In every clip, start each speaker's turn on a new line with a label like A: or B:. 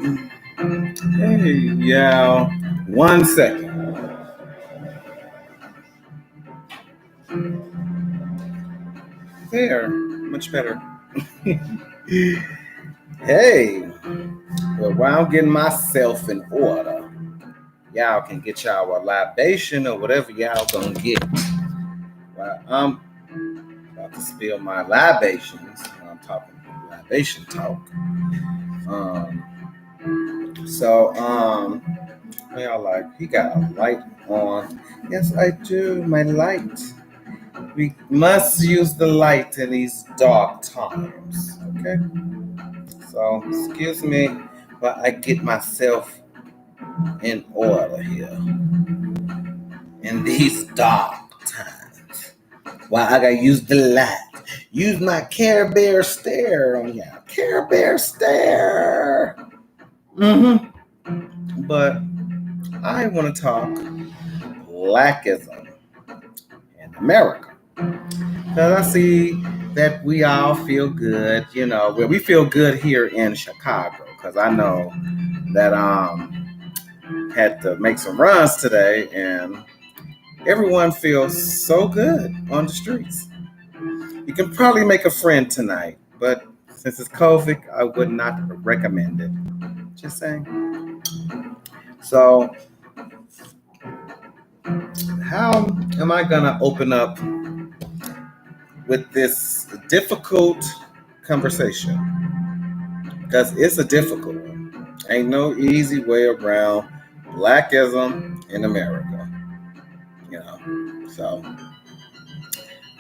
A: Hey, yeah. 1 second. There. Much better. Hey. Well, while I'm getting myself in order, y'all can get y'all a libation or whatever y'all gonna get. Well, I'm about to spill my libations when I'm talking libation talk. Um, so, y'all like, he got a light on. Yes, I do. My light. We must use the light in these dark times. Okay? So, excuse me while I get myself in order here in these dark times. While I gotta use the light. Use my Care Bear stare on y'all. Care Bear stare. But I want to talk Blackism in America. Because I see that we all feel good, well, we feel good here in Chicago. Because I know that had to make some runs today, and everyone feels so good on the streets. You can probably make a friend tonight, but since it's COVID, I would not recommend it. Just saying. So, how am I gonna open up with this difficult conversation? Because it's a difficult one. Ain't no easy way around Blackism in America. So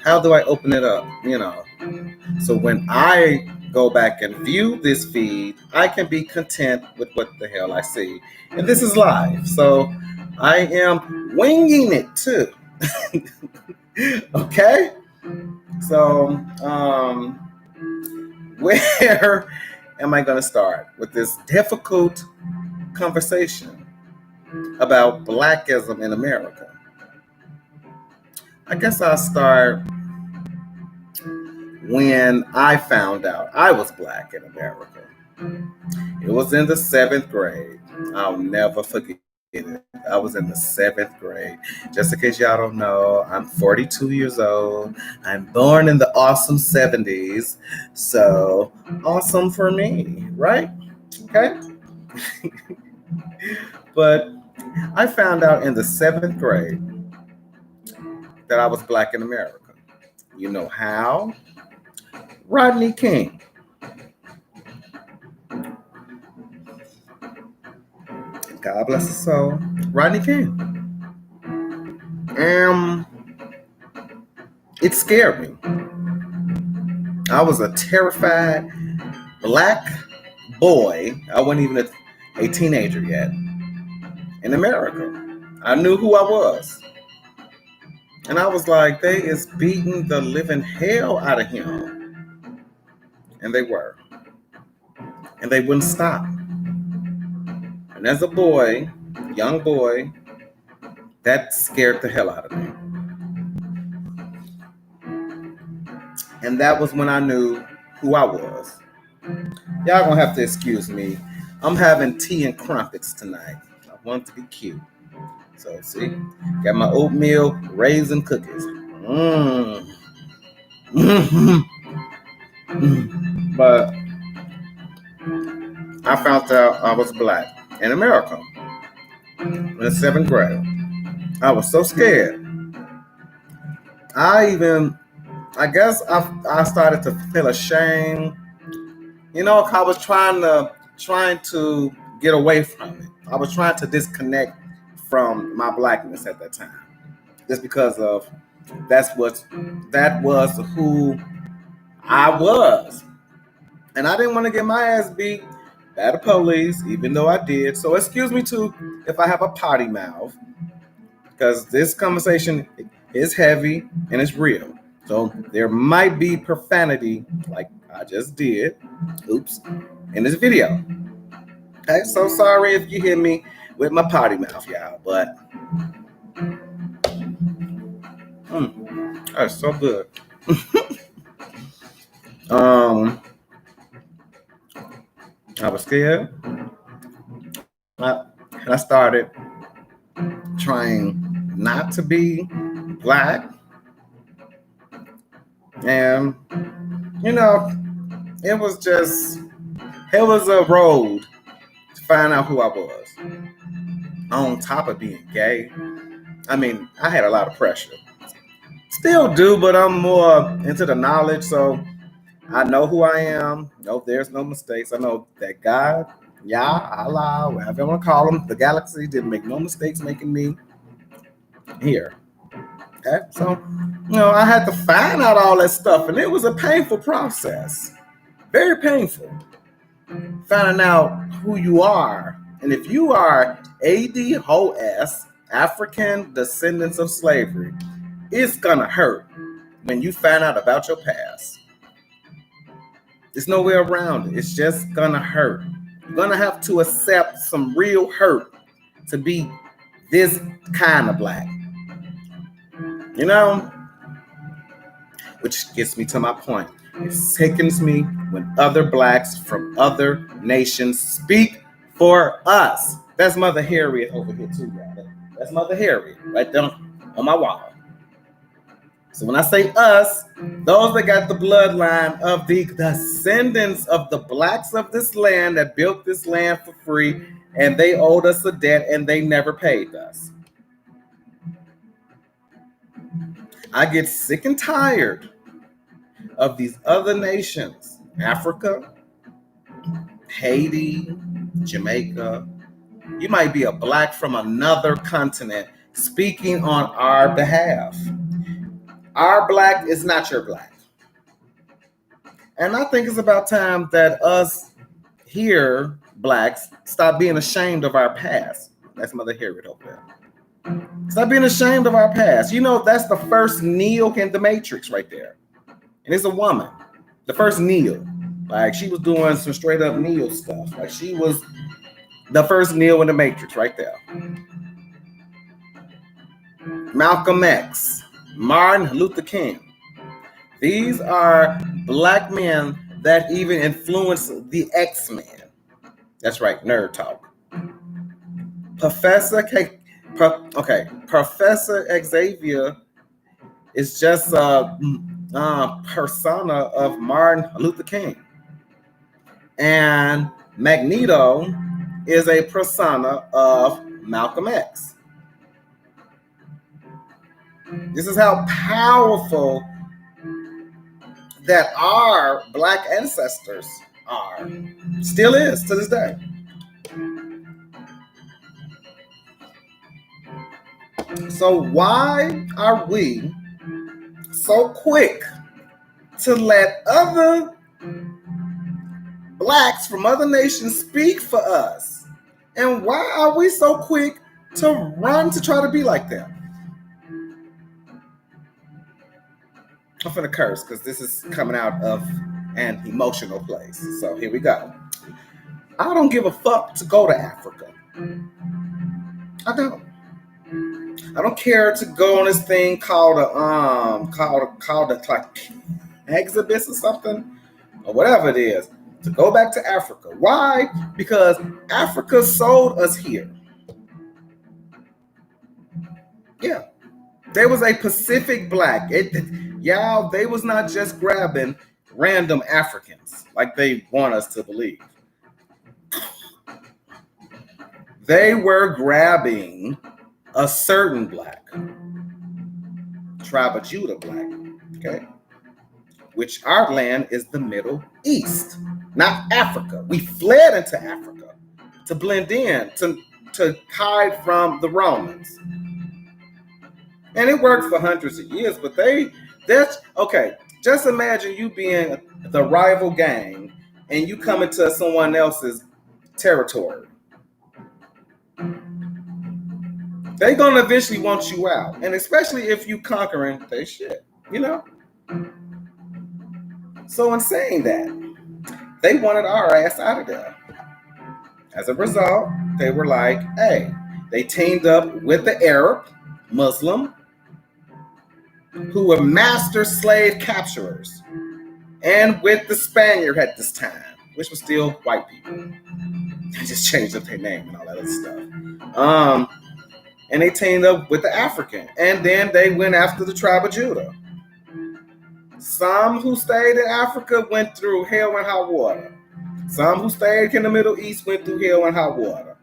A: how do I open it up? So when I go back and view this feed, I can be content with what the hell I see. And this is live, so I am winging it too. Okay? So, where am I going to start with this difficult conversation about Blackism in America? I guess I'll start when I found out I was Black in America. It was in the 7th grade. I'll never forget it. I was in the 7th grade. Just in case y'all don't know, I'm 42 years old. I'm born in the awesome 70s. So awesome for me, right? Okay. But I found out in the 7th grade that I was Black in America. You know how? Rodney King. God bless his soul. Rodney King. It scared me. I was a terrified Black boy. I wasn't even a teenager yet in America. I knew who I was. And I was like, they is beating the living hell out of him. And they were. And they wouldn't stop. And as a boy, young boy, that scared the hell out of me. And that was when I knew who I was. Y'all gonna have to excuse me. I'm having tea and crumpets tonight. I want to be cute. So see, got my oatmeal raisin cookies. But I found out I was Black in America in the 7th grade. I was so scared. I guess I started to feel ashamed. I was trying to get away from it. I was trying to disconnect from my Blackness at that time, just because of that was who I was, and I didn't want to get my ass beat by the police, even though I did. So excuse me too if I have a potty mouth, because this conversation is heavy and it's real. So there might be profanity, like I just did. Oops, in this video. Okay, so sorry if you hear me with my potty mouth, y'all, but that's so good. I was scared. And I started trying not to be Black. And, you know, it was a road to find out who I was. On top of being gay, I mean, I had a lot of pressure. Still do, but I'm more into the knowledge, so I know who I am. No, there's no mistakes. I know that God, Yah, Allah, whatever you want to call him, the galaxy didn't make no mistakes making me here. Okay, so I had to find out all that stuff, and it was a painful process, very painful. Finding out who you are, and if you are A.D.O.S, African Descendants of Slavery, it's gonna hurt when you find out about your past. There's no way around it. It's just gonna hurt. You're gonna have to accept some real hurt to be this kind of Black. Which gets me to my point. It sickens me when other Blacks from other nations speak for us. That's Mother Harriet over here too, y'all. That's Mother Harriet right there on my wall. So when I say us, those that got the bloodline of the descendants of the Blacks of this land that built this land for free, and they owed us a debt and they never paid us. I get sick and tired of these other nations, Africa, Haiti, Jamaica. You might be a Black from another continent speaking on our behalf. Our Black is not your Black. And I think it's about time that us here, Blacks, stop being ashamed of our past. That's Mother Harriet over there. Stop being ashamed of our past. That's the first Neo in the Matrix right there. And it's a woman. The first Neo. Like, she was doing some straight up Neo stuff. Like, she was the first Neo in the Matrix right there. Malcolm X, Martin Luther King. These are Black men that even influenced the X-Men. That's right, nerd talk. Professor Xavier is just a persona of Martin Luther King. And Magneto is a persona of Malcolm X. This is how powerful that our Black ancestors are. Still is to this day. So why are we so quick to let other Blacks from other nations speak for us? And why are we so quick to run to try to be like them? I'm finna curse because this is coming out of an emotional place. So here we go. I don't give a fuck to go to Africa. I don't. I don't care to go on this thing called like exhibits or something, or whatever it is, to go back to Africa. Why? Because Africa sold us here. Yeah. There was a Pacific Black. They was not just grabbing random Africans like they want us to believe. They were grabbing a certain Black, tribe of Judah Black, okay? Which our land is the Middle East, not Africa. We fled into Africa to blend in, to hide from the Romans. And it worked for hundreds of years, but that's okay. Just imagine you being the rival gang and you come into someone else's territory. They're going to eventually want you out. And especially if you conquering their shit, So in saying that, they wanted our ass out of there. As a result, they were like, hey, they teamed up with the Arab, Muslim, who were master slave capturers, and with the Spaniard at this time, which was still white people. They just changed up their name and all that other stuff. And they teamed up with the African. And then they went after the tribe of Judah. Some who stayed in Africa went through hell and hot water. Some who stayed in the Middle East went through hell and hot water.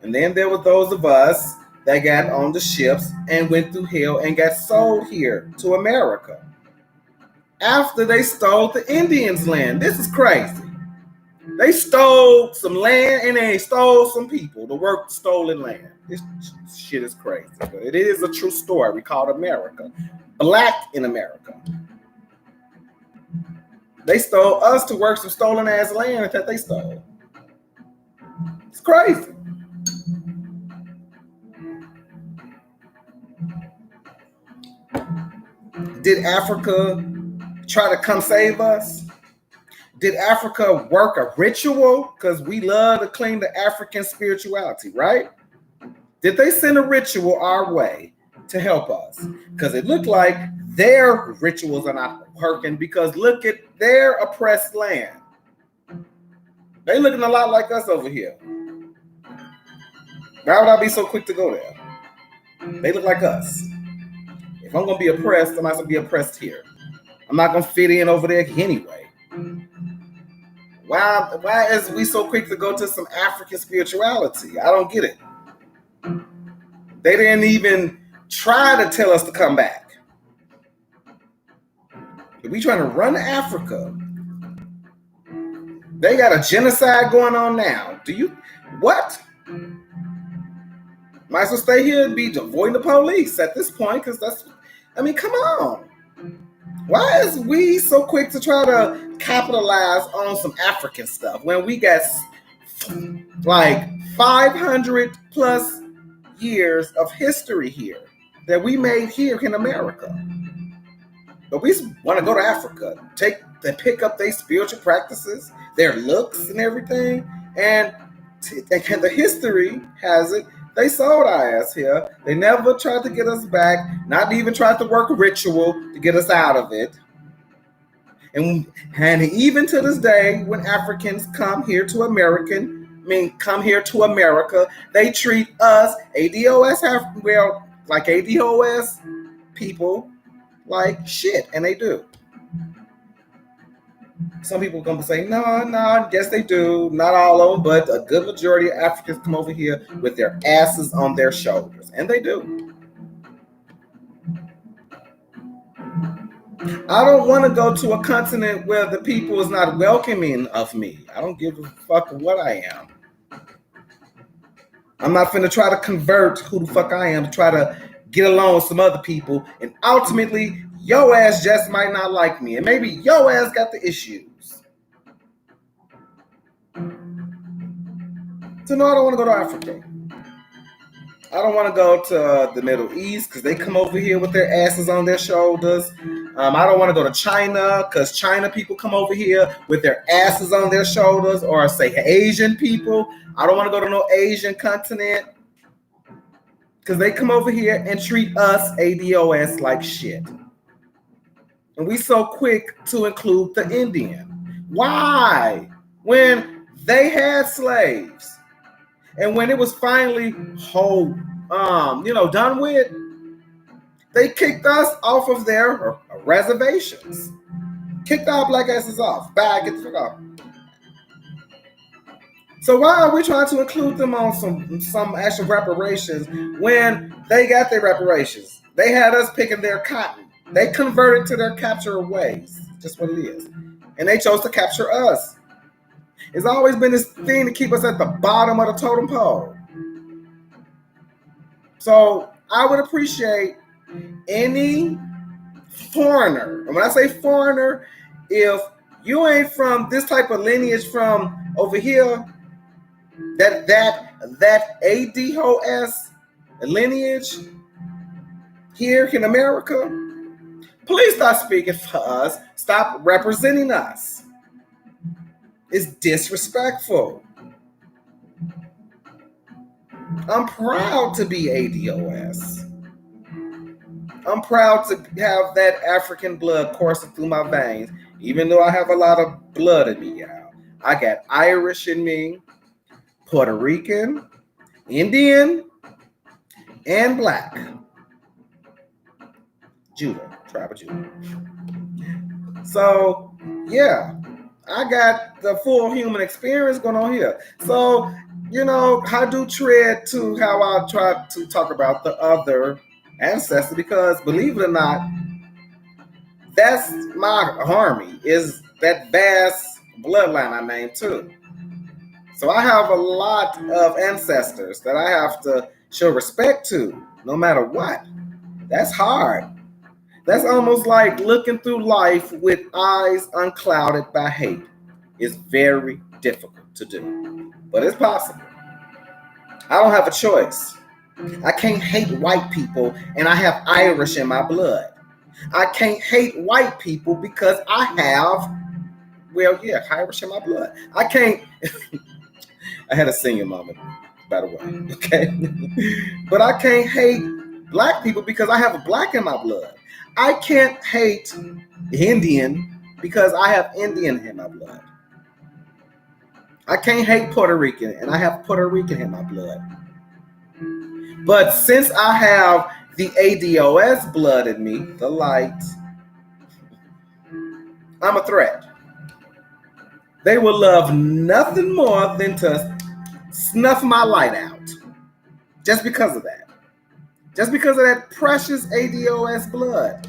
A: And then there were those of us that got on the ships and went through hell and got sold here to America. After they stole the Indians' land. This is crazy. They stole some land and they stole some people to work stolen land. This shit is crazy. But it is a true story. We call it America. Black in America. They stole us to work some stolen ass land that they stole. It's crazy. Did Africa try to come save us? Did Africa work a ritual? Because we love to claim the African spirituality, right? Did they send a ritual our way to help us? Because it looked like their rituals are not working, because look at their oppressed land. They looking a lot like us over here. Why would I be so quick to go there? They look like us. If I'm going to be oppressed, I might as well be oppressed here. I'm not going to fit in over there anyway. Why is we so quick to go to some African spirituality? I don't get it. They didn't even try to tell us to come back. If we trying to run Africa, they got a genocide going on now. What? Might as well stay here and be avoiding the police at this point, because come on. Why is we so quick to try to capitalize on some African stuff when we got like 500 plus years of history here that we made here in America? But we want to go to Africa, pick up their spiritual practices, their looks and everything, and the history has it. They sold our ass here. They never tried to get us back, not even tried to work a ritual to get us out of it. And even to this day, when Africans come here to America, they treat us, A.D.O.S, like A.D.O.S people, like shit, and they do. Some people are going to say, no, yes they do. Not all of them, but a good majority of Africans come over here with their asses on their shoulders. And they do. I don't want to go to a continent where the people is not welcoming of me. I don't give a fuck what I am. I'm not finna try to convert who the fuck I am to try to get along with some other people. And ultimately, your ass just might not like me. And maybe your ass got the issues. So no, I don't want to go to Africa. I don't want to go to the Middle East because they come over here with their asses on their shoulders. I don't want to go to China because China people come over here with their asses on their shoulders, or say Asian people. I don't want to go to no Asian continent because they come over here and treat us A.D.O.S like shit. And we so quick to include the Indian. Why? When they had slaves and when it was finally done with, they kicked us off of their reservations. Kicked our black asses off. Bye, get the fuck off. So why are we trying to include them on some actual reparations when they got their reparations? They had us picking their cotton. They converted to their capture ways. Just what it is. And they chose to capture us. It's always been this thing to keep us at the bottom of the totem pole. So I would appreciate any foreigner, and when I say foreigner, if you ain't from this type of lineage from over here, that A.D.O.S lineage here in America, please stop speaking for us. Stop representing us. It's disrespectful. I'm proud to be A.D.O.S. I'm proud to have that African blood coursing through my veins, even though I have a lot of blood in me, y'all. I got Irish in me. Puerto Rican, Indian, and Black. Judah, tribe of Judah. So, yeah, I got the full human experience going on here. So, I do tread to how I try to talk about the other ancestor, because believe it or not, that's my army, is that vast bloodline I named too. So I have a lot of ancestors that I have to show respect to, no matter what. That's hard. That's almost like looking through life with eyes unclouded by hate. It's very difficult to do, but it's possible. I don't have a choice. I can't hate white people and I have Irish in my blood. I can't hate white people because I have, Irish in my blood. I can't. I had a senior moment, by the way. Okay. But I can't hate black people because I have a black in my blood. I can't hate Indian because I have Indian in my blood. I can't hate Puerto Rican and I have Puerto Rican in my blood. But since I have the A.D.O.S blood in me, the light, I'm a threat. They will love nothing more than to snuff my light out. Just because of that. Just because of that precious A.D.O.S blood.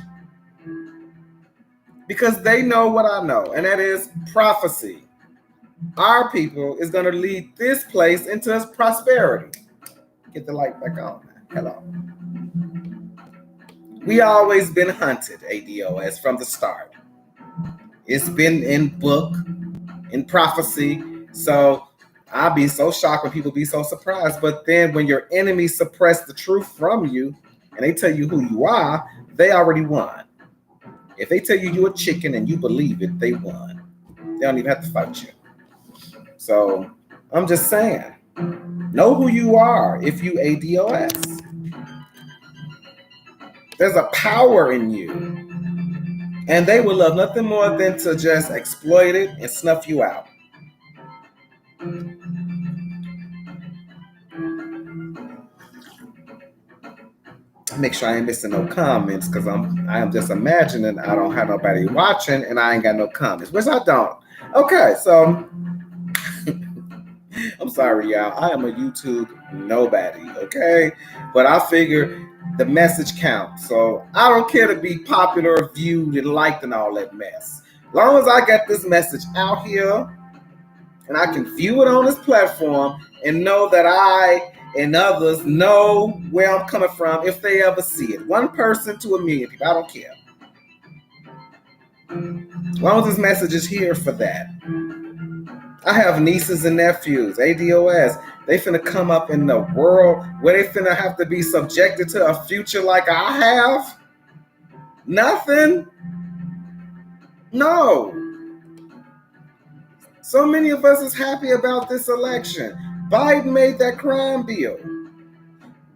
A: Because they know what I know, and that is prophecy. Our people is going to lead this place into its prosperity. Get the light back on, man. Hello. We always been hunted, A.D.O.S, from the start. It's been in book, in prophecy. So I'll be so shocked when people be so surprised. But then when your enemies suppress the truth from you and they tell you who you are, they already won. If they tell you you're a chicken and you believe it, they won. They don't even have to fight you. So I'm just saying, know who you are if you A.D.O.S. There's a power in you. And they will love nothing more than to just exploit it and snuff you out. Make sure I ain't missing no comments, because I am just imagining I don't have nobody watching and I ain't got no comments, which I don't. Okay, so I'm sorry, y'all. I am a YouTube nobody, okay? But I figure the message counts. So I don't care to be popular, viewed, and liked and all that mess. As long as I got this message out here and I can view it on this platform and know that I and others know where I'm coming from if they ever see it. One person to 1,000,000 people, I don't care. As long as this message is here for that. I have nieces and nephews, A.D.O.S. They finna come up in the world where they finna have to be subjected to a future like I have? Nothing? No. So many of us is happy about this election. Biden made that crime bill.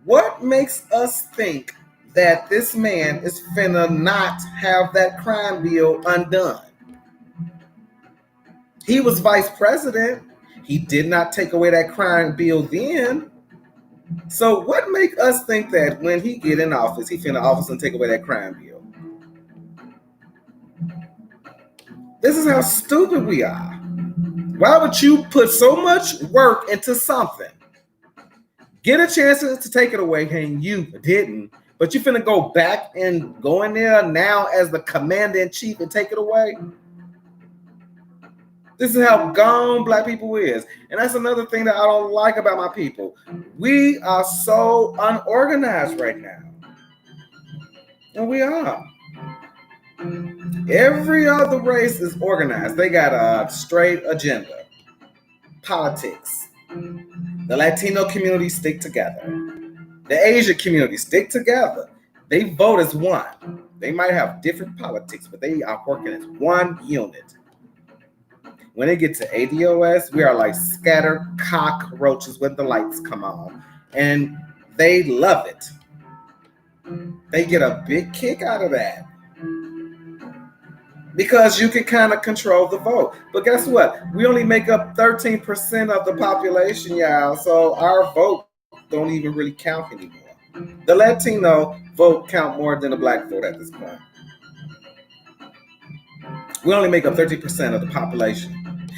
A: What makes us think that this man is finna not have that crime bill undone? He was vice president. He did not take away that crime bill then. So what make us think that when he get in office, he finna office and take away that crime bill? This is how stupid we are. Why would you put so much work into something, get a chance to take it away, and you didn't, but you finna go back and go in there now as the commander-in-chief and take it away? This is how gone black people is. And that's another thing that I don't like about my people. We are so unorganized right now. And we are. Every other race is organized. They got a straight agenda. Politics. The Latino community stick together. The Asian community stick together. They vote as one. They might have different politics, but they are working as one unit. When they get to A.D.O.S, we are like scattered cockroaches when the lights come on. And they love it. They get a big kick out of that. because you can kind of control the vote. But guess what? We only make up 13% of the population, y'all. So our vote don't even really count anymore. The Latino vote count more than the black vote at this point. We only make up 13% of the population.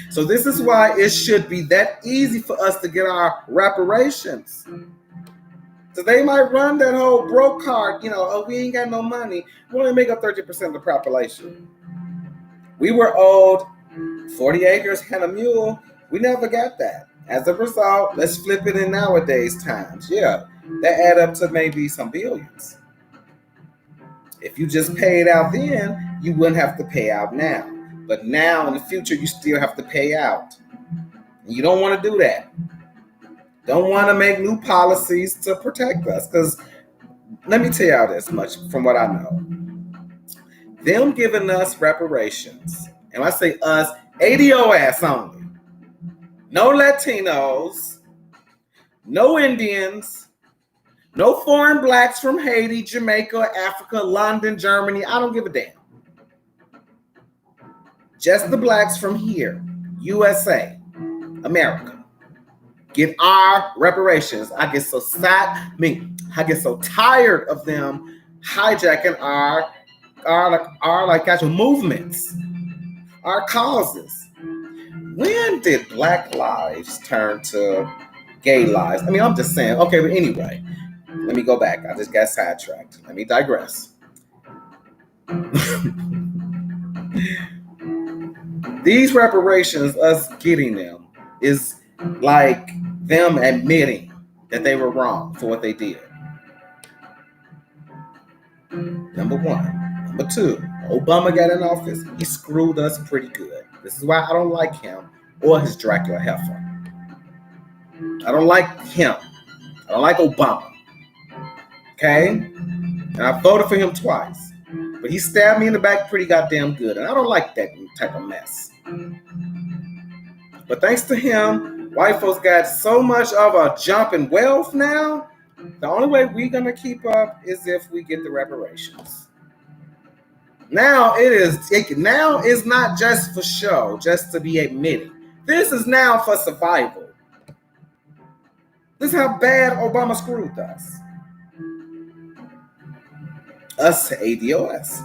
A: So this is why it should be that easy for us to get our reparations. So they might run that whole broke card, oh, we ain't got no money. We only make up 30% of the population. We were owed 40 acres and a mule. We never got that. As a result, let's flip it in nowadays times. Yeah, that add up to maybe some billions. If you just paid out then, you wouldn't have to pay out now. But now in the future, you still have to pay out. And you don't want to do that. Don't want to make new policies to protect us. Because let me tell y'all this much from what I know. Them giving us reparations, and when I say us, A.D.O.S. only. No Latinos, no Indians, no foreign blacks from Haiti, Jamaica, Africa, London, Germany. I don't give a damn. Just the blacks from here, U.S.A., America. Get our reparations. I get so tired of them hijacking our actual movements, our causes. When did black lives turn to gay lives? I mean, I'm just saying. Okay, but anyway, let me go back. I just got sidetracked. Let me digress. These reparations, us getting them, is like them admitting that they were wrong for what they did. Number one. Number two, Obama got in office. He screwed us pretty good. This is why I don't like him or his Dracula heifer. I don't like him. I don't like Obama. Okay? And I voted for him twice. But he stabbed me in the back pretty goddamn good. And I don't like that type of mess. But thanks to him, white folks got so much of a jump in wealth now. The only way we're going to keep up is if we get the reparations. Now it's not just for show, just to be admitted. This is now for survival. This is how bad Obama screwed us. Us A.D.O.S.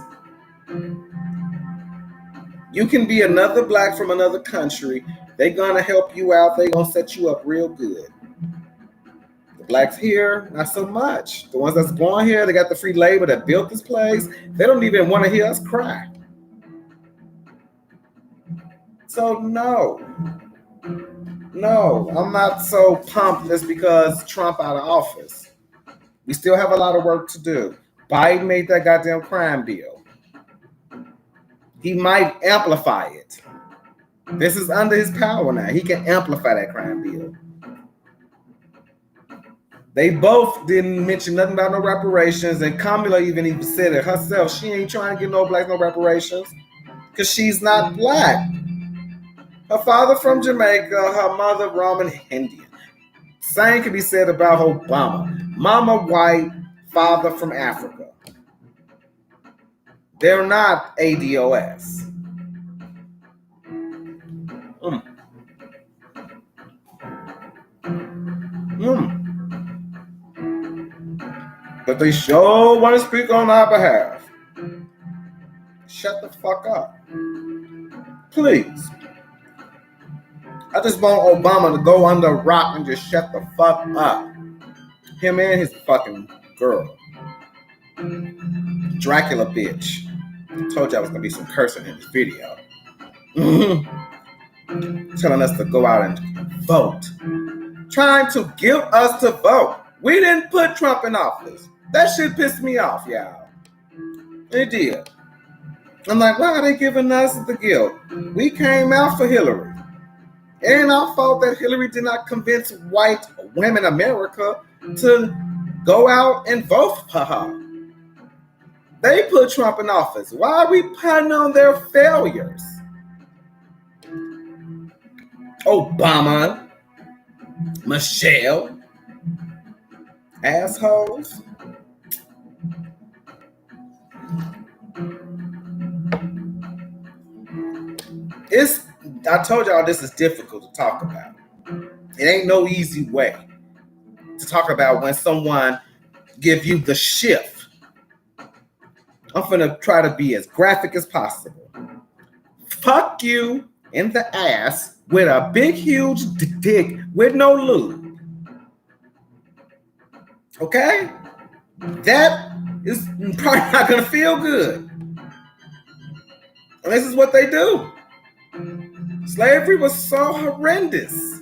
A: You can be another black from another country. They're going to help you out. They're going to set you up real good. The blacks here, not so much. The ones that's born here, they got the free labor that built this place. They don't even want to hear us cry. So no, I'm not so pumped just because Trump out of office. We still have a lot of work to do. Biden made that goddamn crime bill. He might amplify it. This is under his power now. He can amplify that crime bill. They both didn't mention nothing about no reparations, and Kamala even said it herself. She ain't trying to get no blacks no reparations because she's not black. Her father from Jamaica, her mother Roman Indian. Same can be said about Obama. Mama white, father from Africa. They're not A.D.O.S. But they sure want to speak on our behalf. Shut the fuck up. Please. I just want Obama to go under a rock and just shut the fuck up. Him and his fucking girl. Dracula bitch. I told you I was going to be some cursing in this video. Telling us to go out and vote. Trying to get us to vote. We didn't put Trump in office. That shit pissed me off, y'all. It did. I'm like, why are they giving us the guilt? We came out for Hillary. It ain't our fault that Hillary did not convince white women America to go out and vote for her. They put Trump in office. Why are we putting on their failures? Obama, Michelle, assholes. I told y'all this is difficult to talk about. It ain't no easy way to talk about when someone give you the shift. I'm gonna try to be as graphic as possible. Fuck you in the ass with a big huge dick with no lube. Okay? That is probably not gonna feel good. And this is what they do. Slavery was so horrendous.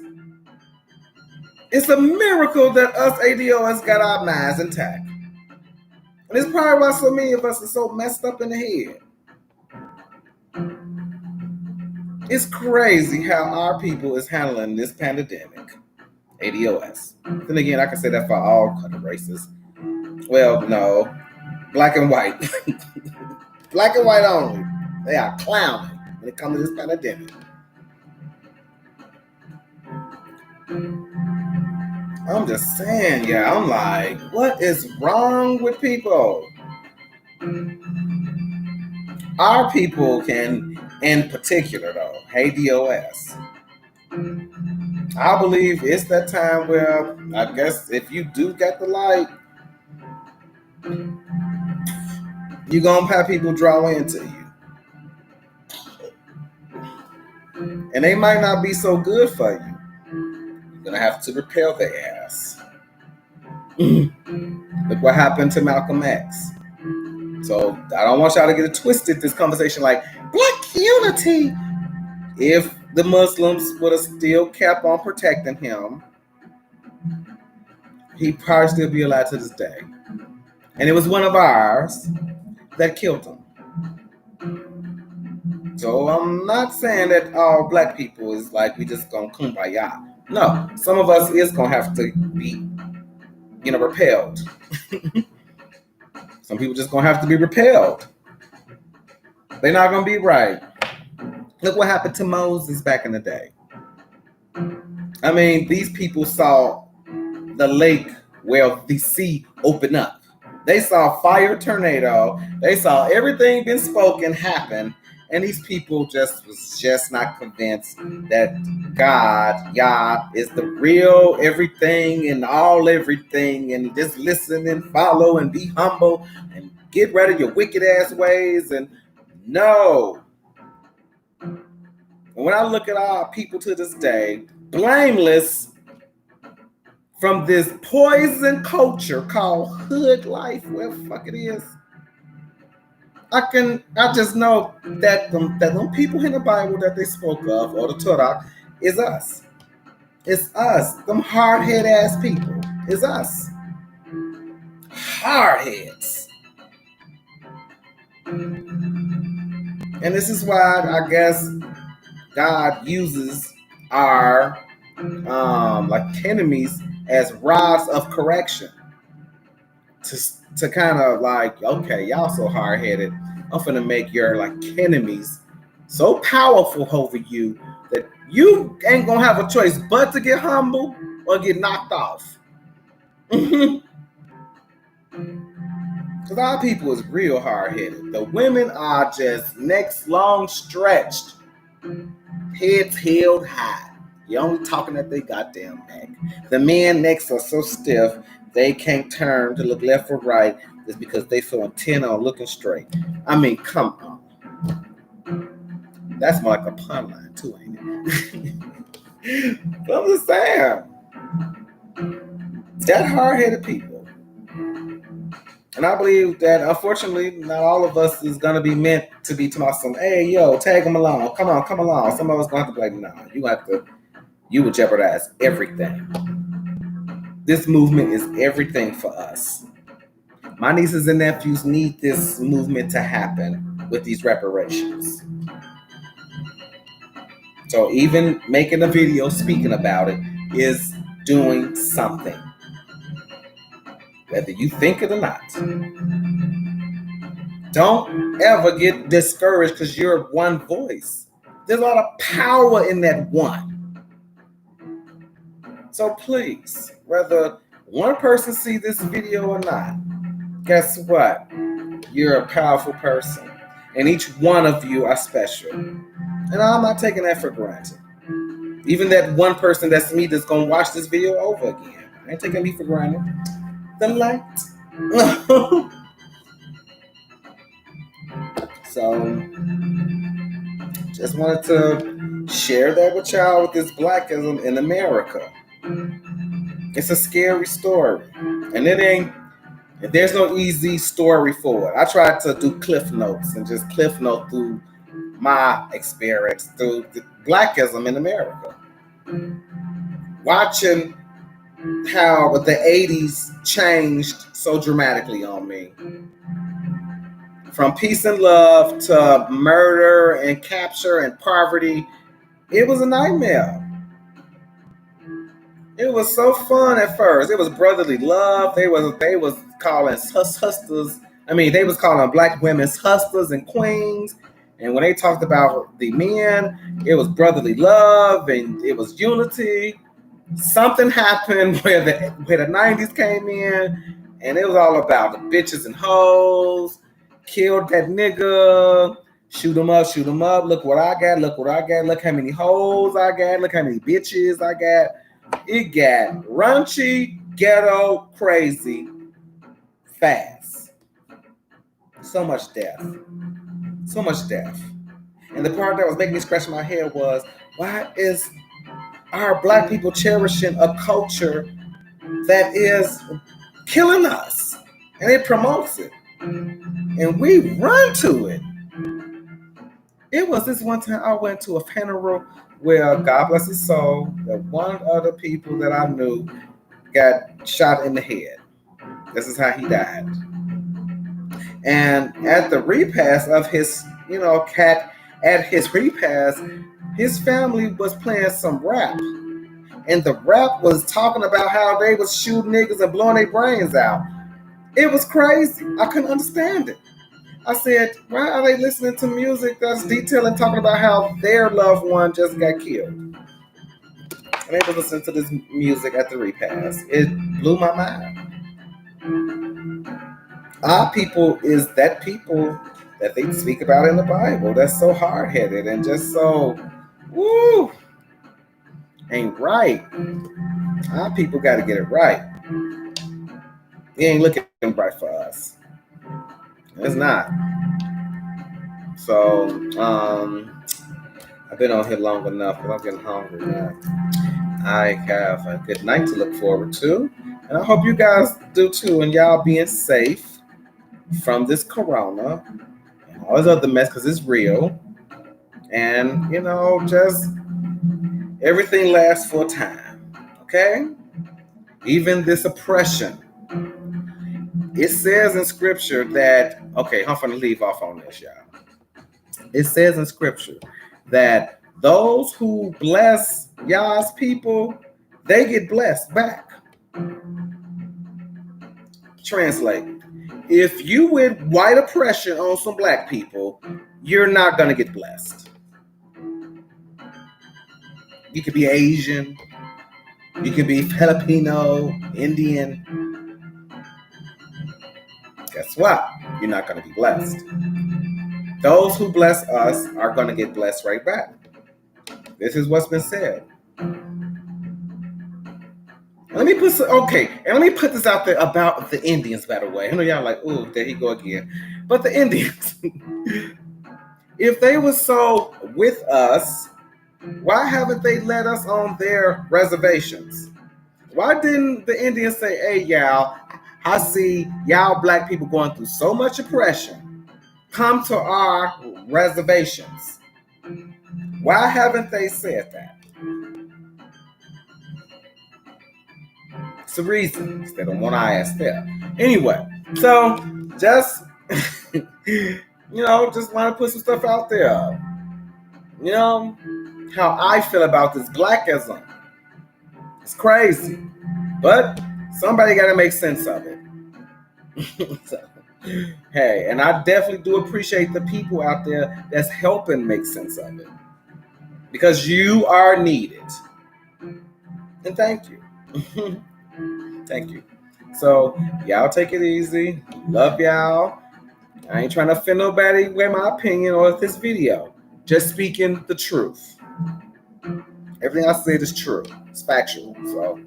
A: It's a miracle that us A.D.O.S got our minds intact. And it's probably why so many of us are so messed up in the head. It's crazy how our people is handling this pandemic. A.D.O.S. Then again, I can say that for all other races. Well, no. Black and white. Black and white only. They are clowning when it comes to this pandemic. I'm just saying, yeah, I'm like, what is wrong with people? Our people can, in particular though, A.D.O.S. I believe it's that time where I guess if you do get the light, you're gonna have people draw into you. And they might not be so good for you. You're gonna have to repel their ass. Look what happened to Malcolm X. So I don't want y'all to get it twisted, this conversation like black unity. If the Muslims would have still kept on protecting him, he'd probably still be alive to this day. And it was one of ours that killed him. So I'm not saying that all black people is like we just gonna kumbaya. No, some of us is gonna have to be, repelled. Some people just gonna have to be repelled. They're not gonna be right. Look what happened to Moses back in the day. I mean, these people saw the lake where the sea opened up. They saw fire tornado. They saw everything been spoken happen. And these people was just not convinced that God, Yah, is the real everything and all everything. And just listen and follow and be humble and get rid of your wicked ass ways. And no. And when I look at our people to this day, blameless from this poison culture called hood life, whatever the fuck it is, I just know that them people in the Bible that they spoke of, or the Torah, is us. It's us. Them hard-head ass people. It's us. Hardheads. And this is why I guess God uses our enemies as rods of correction. To kind of like, okay, y'all so hard-headed. I'm finna make your enemies so powerful over you that you ain't gonna have a choice but to get humble or get knocked off. Because our people is real hard-headed. The women are just necks long stretched, heads held high. You're only talking at their goddamn neck. The men necks are so stiff they can't turn to look left or right just because they feel intent on looking straight. I mean, come on. That's more like a pun line too, ain't it? But I'm just saying. That hard-headed people. And I believe that, unfortunately, not all of us is going to be meant to be talking about some, hey, yo, tag them along. Come on, come along. Some of us going to have to be like, nah, you would jeopardize everything. This movement is everything for us. My nieces and nephews need this movement to happen with these reparations. So even making a video speaking about it is doing something. Whether you think it or not. Don't ever get discouraged because you're one voice. There's a lot of power in that one. So please, whether one person see this video or not, guess what? You're a powerful person. And each one of you are special. And And I'm not taking that for granted. Even that one person that's me that's gonna watch this video over again. I ain't taking me for granted. The light. So just wanted to share that with y'all with this Blackism in America. It's a scary story. And there's no easy story for it. I tried to do cliff notes and just cliff note through my experience through the Blackism in America. Watching how the 80s changed so dramatically on me. From peace and love to murder and capture and poverty, it was a nightmare. It was so fun at first. It was brotherly love. They was calling hustlers. I mean, they was calling black women hustlers and queens. And when they talked about the men, it was brotherly love and it was unity. Something happened where the 90s came in, and it was all about the bitches and hoes. Killed that nigga. Shoot him up, shoot him up. Look what I got, look what I got. Look how many hoes I got. Look how many bitches I got. It got raunchy, ghetto, crazy, fast. So much death. So much death. And the part that was making me scratch my head was, why is our black people cherishing a culture that is killing us? And it promotes it. And we run to it. It was this one time I went to a funeral where, God bless his soul, that one of the people that I knew got shot in the head. This is how he died. And at the repast of his, at his repast, his family was playing some rap. And the rap was talking about how they was shooting niggas and blowing their brains out. It was crazy. I couldn't understand it. I said, why are they listening to music that's detailing, talking about how their loved one just got killed? And they were listening to this music at the repast. It blew my mind. Our people is that people that they speak about in the Bible. That's so hard-headed and just so, woo, ain't right. Our people got to get it right. It ain't looking right for us. It's not. So, I've been on here long enough, but I'm getting hungry now. I have a good night to look forward to. And I hope you guys do too. And y'all being safe from this corona and all this other mess, because it's real. And, just everything lasts for a time. Okay? Even this oppression. It says in scripture that, okay, I'm going to leave off on this, y'all. It says in scripture that those who bless y'all's people, they get blessed back. Translate. If you with white oppression on some black people, you're not going to get blessed. You could be Asian. You could be Filipino, Indian. Guess what? You're not going to be blessed. Those who bless us are going to get blessed right back. This is what's been said. Let me put this out there about the Indians, by the way. I know y'all like, ooh, there he go again. But the Indians, if they were so with us, why haven't they let us on their reservations? Why didn't the Indians say, hey, y'all, I see y'all black people going through so much oppression. Come to our reservations. Why haven't they said that? It's a reason. They don't want our ass there. Anyway, so just, just want to put some stuff out there. How I feel about this Blackism. It's crazy. But somebody got to make sense of it. So, hey, and I definitely do appreciate the people out there that's helping make sense of it. Because you are needed. And thank you. Thank you. So, y'all take it easy. Love y'all. I ain't trying to offend nobody with my opinion or this video. just speaking the truth. Everything I said is true. It's factual. So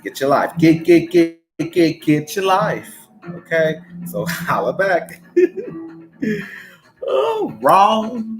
A: get your life. Get your life. Okay? So holla back. Oh, wrong.